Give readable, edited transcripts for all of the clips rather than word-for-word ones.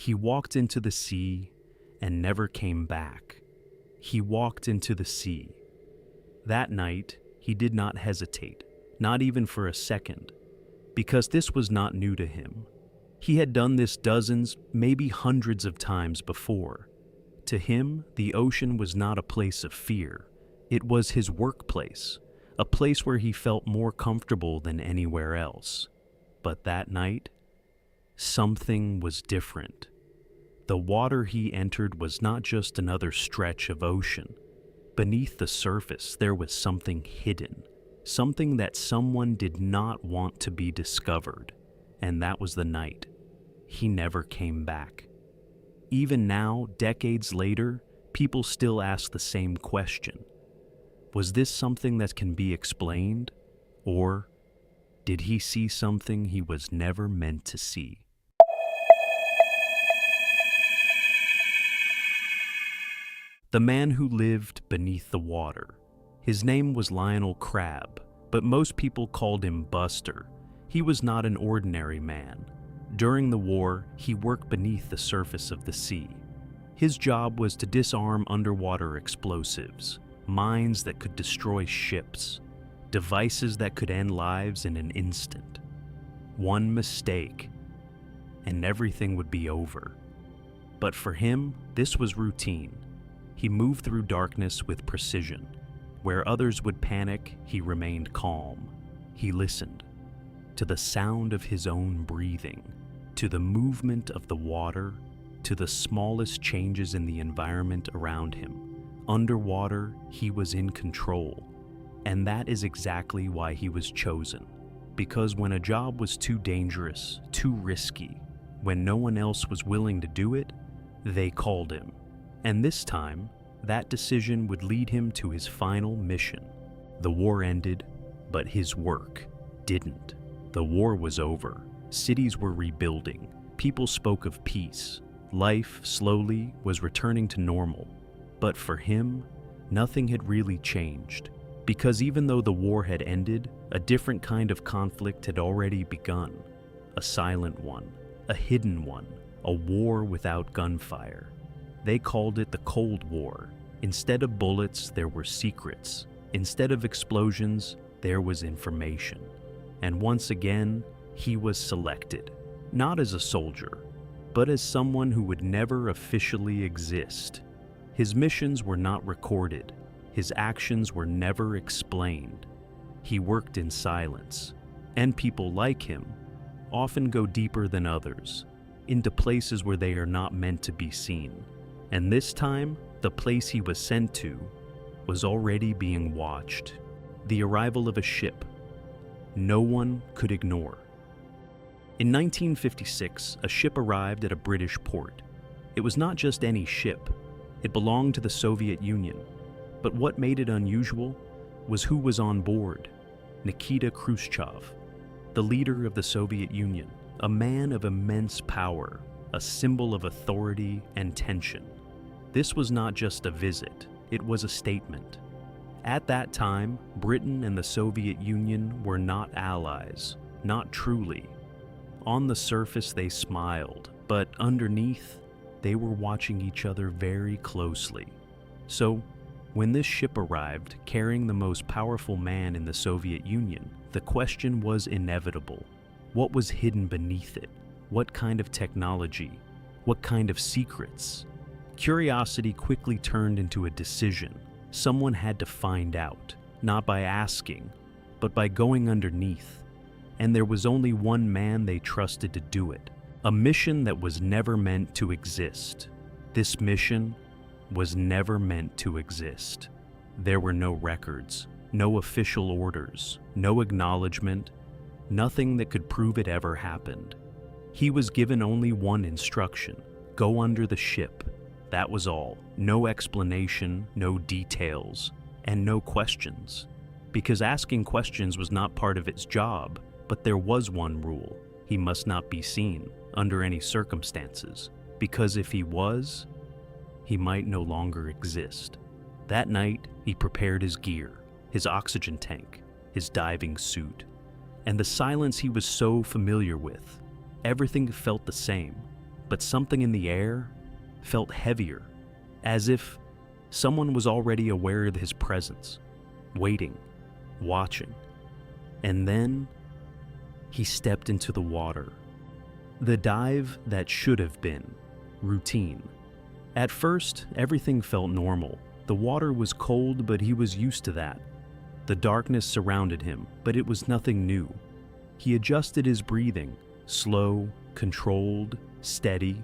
He walked into the sea and never came back. He walked into the sea. That night, he did not hesitate, not even for a second, because this was not new to him. He had done this dozens, maybe hundreds of times before. To him, the ocean was not a place of fear. It was his workplace, a place where he felt more comfortable than anywhere else. But that night, something was different. The water he entered was not just another stretch of ocean. Beneath the surface, there was something hidden, something that someone did not want to be discovered. And that was the night. He never came back. Even now, decades later, people still ask the same question. Was this something that can be explained? Or did he see something he was never meant to see? The man who lived beneath the water. His name was Lionel Crabb, but most people called him Buster. He was not an ordinary man. During the war, he worked beneath the surface of the sea. His job was to disarm underwater explosives, mines that could destroy ships, devices that could end lives in an instant. One mistake, and everything would be over. But for him, this was routine. He moved through darkness with precision. Where others would panic, he remained calm. He listened to the sound of his own breathing, to the movement of the water, to the smallest changes in the environment around him. Underwater, he was in control. And that is exactly why he was chosen. Because when a job was too dangerous, too risky, when no one else was willing to do it, they called him. And this time, that decision would lead him to his final mission. The war ended, but his work didn't. The war was over. Cities were rebuilding. People spoke of peace. Life, slowly, was returning to normal. But for him, nothing had really changed. Because even though the war had ended, a different kind of conflict had already begun. A silent one, a hidden one, a war without gunfire. They called it the Cold War. Instead of bullets, there were secrets. Instead of explosions, there was information. And once again, he was selected, not as a soldier, but as someone who would never officially exist. His missions were not recorded. His actions were never explained. He worked in silence, and people like him often go deeper than others, into places where they are not meant to be seen. And this time, the place he was sent to was already being watched. The arrival of a ship no one could ignore. In 1956, a ship arrived at a British port. It was not just any ship. It belonged to the Soviet Union. But what made it unusual was who was on board. Nikita Khrushchev, the leader of the Soviet Union, a man of immense power, a symbol of authority and tension. This was not just a visit, it was a statement. At that time, Britain and the Soviet Union were not allies, not truly. On the surface they smiled, but underneath, they were watching each other very closely. So, when this ship arrived, carrying the most powerful man in the Soviet Union, the question was inevitable. What was hidden beneath it? What kind of technology? What kind of secrets? Curiosity quickly turned into a decision. Someone had to find out, not by asking, but by going underneath. And there was only one man they trusted to do it. A mission that was never meant to exist. This mission was never meant to exist. There were no records, no official orders, no acknowledgement, nothing that could prove it ever happened. He was given only one instruction: go under the ship. That was all. No explanation, no details, and no questions. Because asking questions was not part of its job, but there was one rule: he must not be seen under any circumstances. Because if he was, he might no longer exist. That night, he prepared his gear, his oxygen tank, his diving suit, and the silence he was so familiar with. Everything felt the same. but something in the air felt heavier, as if someone was already aware of his presence, waiting, watching. And then he stepped into the water. The dive that should have been routine. At first, everything felt normal. The water was cold, but he was used to that. The darkness surrounded him, but it was nothing new. He adjusted his breathing, slow, controlled, steady.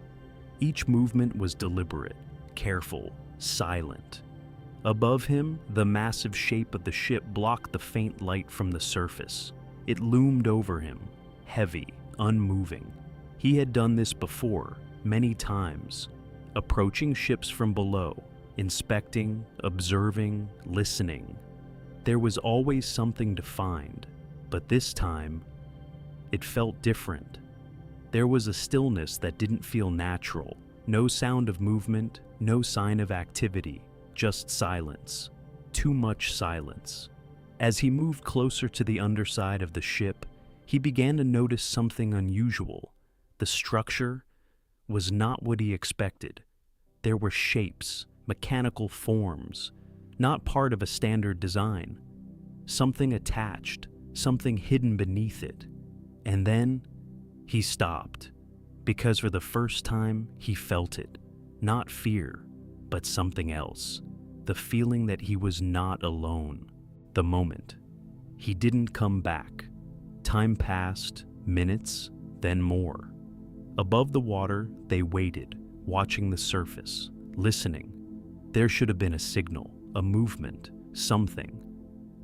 Each movement was deliberate, careful, silent. Above him, the massive shape of the ship blocked the faint light from the surface. It loomed over him, heavy, unmoving. He had done this before, many times, approaching ships from below, inspecting, observing, listening. There was always something to find, but this time, it felt different. There was a stillness that didn't feel natural. No sound of movement, no sign of activity, just silence. Too much silence. As he moved closer to the underside of the ship, he began to notice something unusual. The structure was not what he expected. There were shapes, mechanical forms, not part of a standard design. Something attached, something hidden beneath it. And then he stopped, because for the first time he felt it. Not fear, but something else. The feeling that he was not alone. The moment. He didn't come back. Time passed, minutes, then more. Above the water, they waited, watching the surface, listening. There should have been a signal, a movement, something.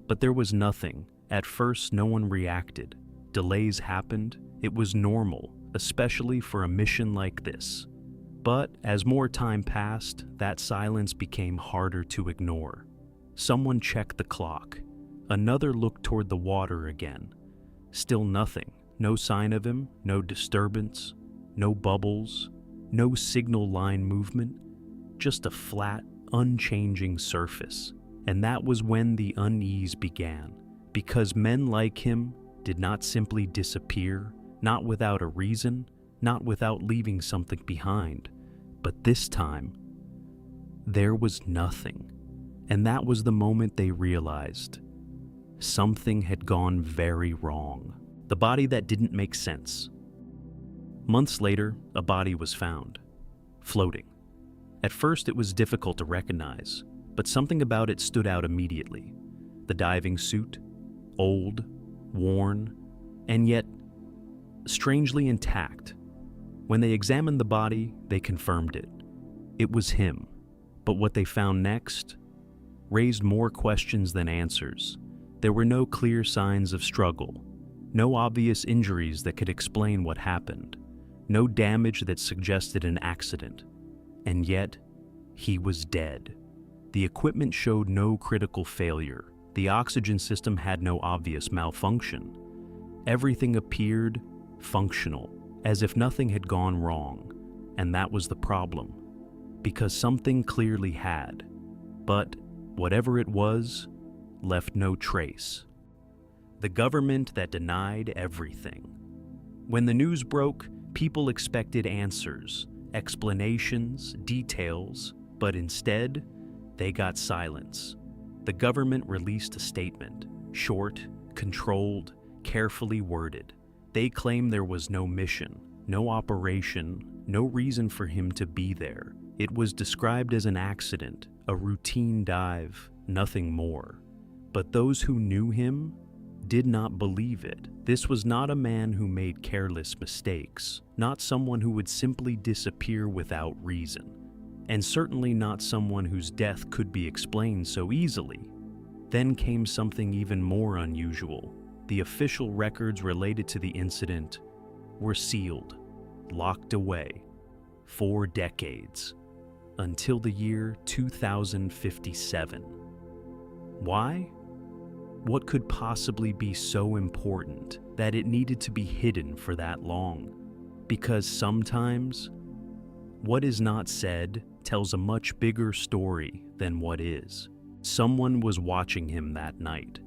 But there was nothing. At first, no one reacted. Delays happened. It was normal, especially for a mission like this. But as more time passed, that silence became harder to ignore. Someone checked the clock. Another looked toward the water again. Still nothing. No sign of him, no disturbance, no bubbles, no signal line movement, just a flat, unchanging surface. And that was when the unease began, because men like him did not simply disappear, not without a reason, not without leaving something behind. But this time, there was nothing. And that was the moment they realized something had gone very wrong. The body that didn't make sense. Months later, a body was found, floating. At first, it was difficult to recognize, but something about it stood out immediately. The diving suit, old, worn, and yet strangely intact. When they examined the body, they confirmed it. It was him. But what they found next raised more questions than answers. There were no clear signs of struggle, no obvious injuries that could explain what happened, no damage that suggested an accident. And yet, he was dead. The equipment showed no critical failure. The oxygen system had no obvious malfunction. Everything appeared functional, as if nothing had gone wrong. And that was the problem, because something clearly had. But whatever it was, left no trace. The government that denied everything. When the news broke, people expected answers, explanations, details, but instead, they got silence. The government released a statement, short, controlled, carefully worded. They claimed there was no mission, no operation, no reason for him to be there. It was described as an accident, a routine dive, nothing more. But those who knew him did not believe it. This was not a man who made careless mistakes, not someone who would simply disappear without reason, and certainly not someone whose death could be explained so easily. Then came something even more unusual. The official records related to the incident were sealed, locked away, for decades, until the year 2057. Why? What could possibly be so important that it needed to be hidden for that long? Because sometimes, what is not said tells a much bigger story than what is. Someone was watching him that night.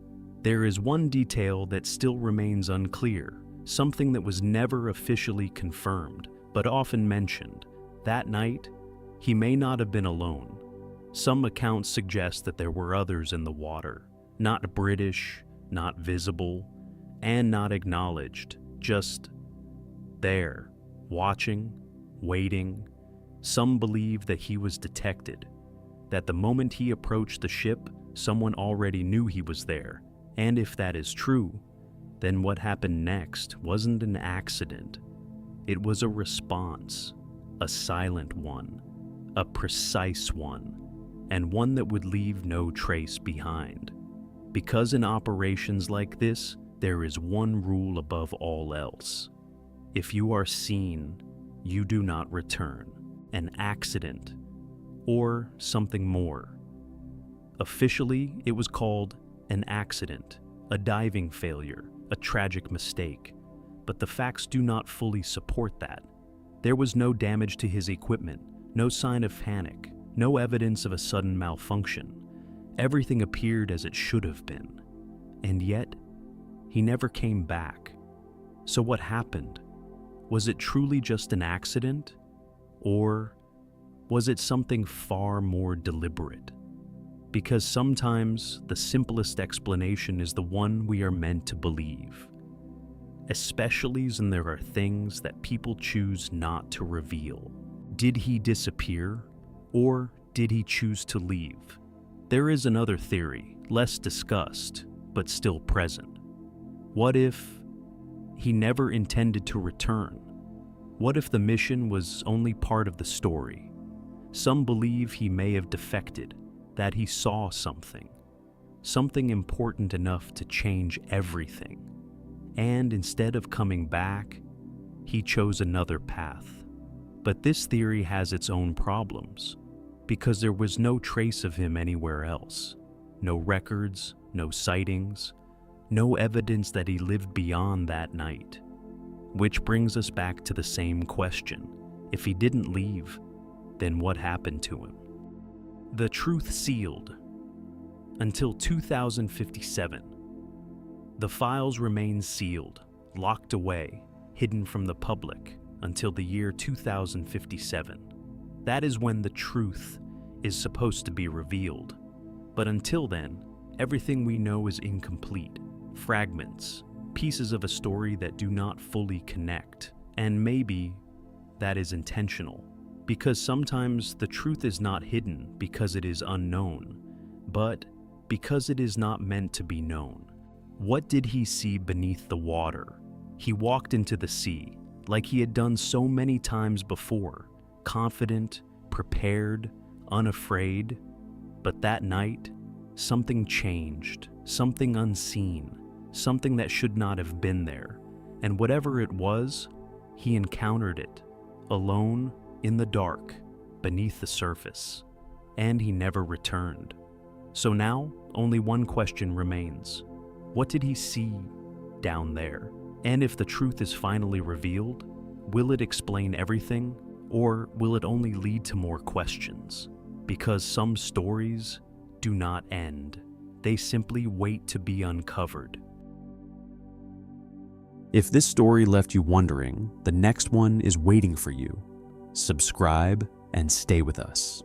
There is one detail that still remains unclear, something that was never officially confirmed, but often mentioned. That night, he may not have been alone. Some accounts suggest that there were others in the water, not British, not visible, and not acknowledged, just there, watching, waiting. Some believe that he was detected, that the moment he approached the ship, someone already knew he was there. And if that is true, then what happened next wasn't an accident. It was a response, a silent one, a precise one, and one that would leave no trace behind. Because in operations like this, there is one rule above all else. If you are seen, you do not return. An accident, or something more. Officially, it was called an accident, a diving failure, a tragic mistake. But the facts do not fully support that. There was no damage to his equipment, no sign of panic, no evidence of a sudden malfunction. Everything appeared as it should have been. And yet, he never came back. So what happened? Was it truly just an accident? Or was it something far more deliberate? Because sometimes the simplest explanation is the one we are meant to believe, especially when there are things that people choose not to reveal. Did he disappear, or did he choose to leave? There is another theory, less discussed, but still present. What if he never intended to return? What if the mission was only part of the story? Some believe he may have defected, that he saw something important enough to change everything. And instead of coming back, he chose another path. But this theory has its own problems, because there was no trace of him anywhere else. No records, no sightings, no evidence that he lived beyond that night. Which brings us back to the same question. If he didn't leave, then what happened to him? The truth sealed. Until 2057. The files remain sealed, locked away, hidden from the public, until the year 2057. That is when the truth is supposed to be revealed. But until then, everything we know is incomplete, fragments, pieces of a story that do not fully connect. And maybe that is intentional, because sometimes the truth is not hidden because it is unknown, but because it is not meant to be known. What did he see beneath the water? He walked into the sea, like he had done so many times before, confident, prepared, unafraid. But that night, something changed, something unseen, something that should not have been there. And whatever it was, he encountered it, alone, in the dark, beneath the surface. And he never returned. So now, only one question remains. What did he see down there? And if the truth is finally revealed, will it explain everything, or will it only lead to more questions? Because some stories do not end. They simply wait to be uncovered. If this story left you wondering, the next one is waiting for you. Subscribe and stay with us.